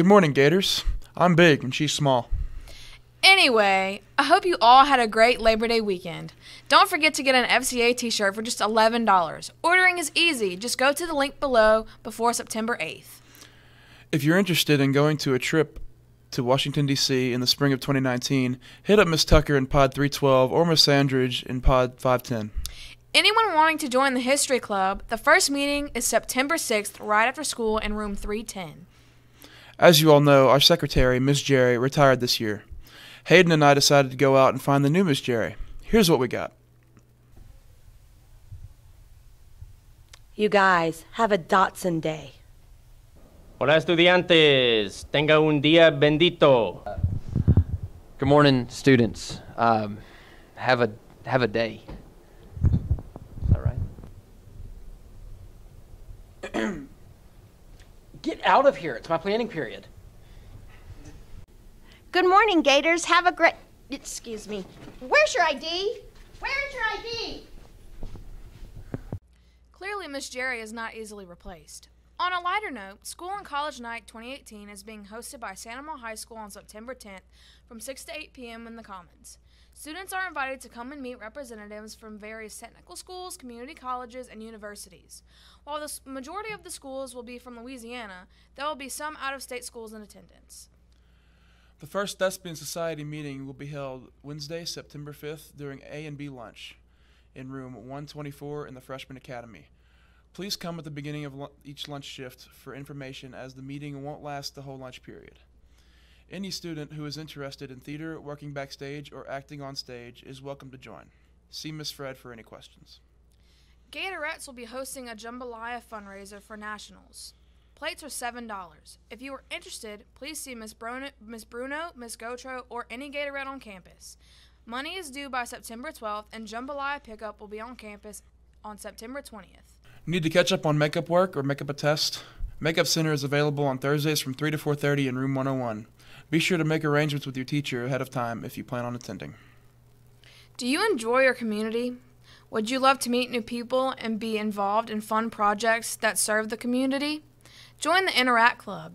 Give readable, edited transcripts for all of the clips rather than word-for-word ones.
Good morning, Gators. I'm big and she's small. Anyway, I hope you all had a great Labor Day weekend. Don't forget to get an FCA t-shirt for just $11. Ordering is easy. Just go to the link below before September 8th. If you're interested in going to a trip to Washington, D.C. in the spring of 2019, hit up Miss Tucker in Pod 312 or Miss Sandridge in Pod 510. Anyone wanting to join the History Club, the first meeting is September 6th right after school in room 310. As you all know, our secretary, Miss Jerry, retired this year. Haiden and I decided to go out and find the new Miss Jerry. Here's what we got. You guys, have a Dotson day. Hola, estudiantes. Tenga un día bendito. Good morning, students. Have a day. Is that right? Get out of here. It's my planning period. Good morning, Gators. Have a great... Excuse me. Where's your ID? Where's your ID? Clearly, Miss Jerry is not easily replaced. On a lighter note, School and College Night 2018 is being hosted by Santa Maria High School on September 10th from 6 to 8 p.m. in the Commons. Students are invited to come and meet representatives from various technical schools, community colleges, and universities. While the majority of the schools will be from Louisiana, there will be some out-of-state schools in attendance. The first Thespian Society meeting will be held Wednesday, September 5th during A and B lunch in room 124 in the Freshman Academy. Please come at the beginning of each lunch shift for information, as the meeting won't last the whole lunch period. Any student who is interested in theater, working backstage, or acting on stage is welcome to join. See Miss Fred for any questions. Gatorettes will be hosting a jambalaya fundraiser for nationals. Plates are $7. If you are interested, please see Miss Bruno, Miss Gotro, or any Gatorette on campus. Money is due by September 12th, and jambalaya pickup will be on campus on September 20th. Need to catch up on makeup work or makeup a test? Makeup Center is available on Thursdays from 3 to 4:30 in room 101. Be sure to make arrangements with your teacher ahead of time if you plan on attending. Do you enjoy your community? Would you love to meet new people and be involved in fun projects that serve the community? Join the Interact Club.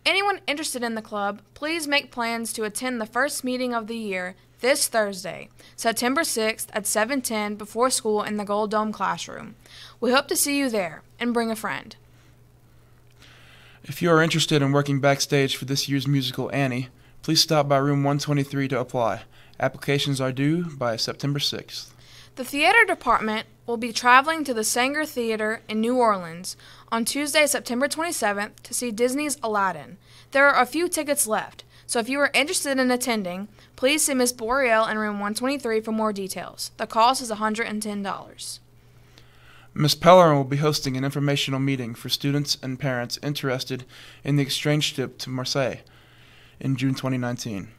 Anyone interested in the club, please make plans to attend the first meeting of the year this Thursday, September 6th at 7:10 before school in the Gold Dome classroom. We hope to see you there, and bring a friend. If you are interested in working backstage for this year's musical Annie, please stop by room 123 to apply. Applications are due by September 6th. The theater department will be traveling to the Sanger Theater in New Orleans on Tuesday, September 27th to see Disney's Aladdin. There are a few tickets left, so if you are interested in attending, please see Ms. Boreal in room 123 for more details. The cost is $110. Ms. Pellerin will be hosting an informational meeting for students and parents interested in the exchange trip to Marseille in June 2019.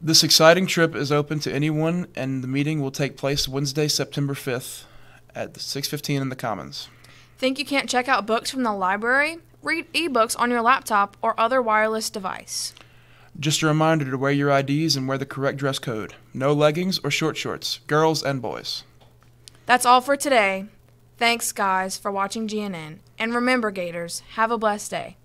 This exciting trip is open to anyone, and the meeting will take place Wednesday, September 5th at 6:15 in the Commons. Think you can't check out books from the library? Read ebooks on your laptop or other wireless device. Just a reminder to wear your IDs and wear the correct dress code. No leggings or short shorts, girls and boys. That's all for today. Thanks, guys, for watching GNN. And remember, Gators, have a blessed day.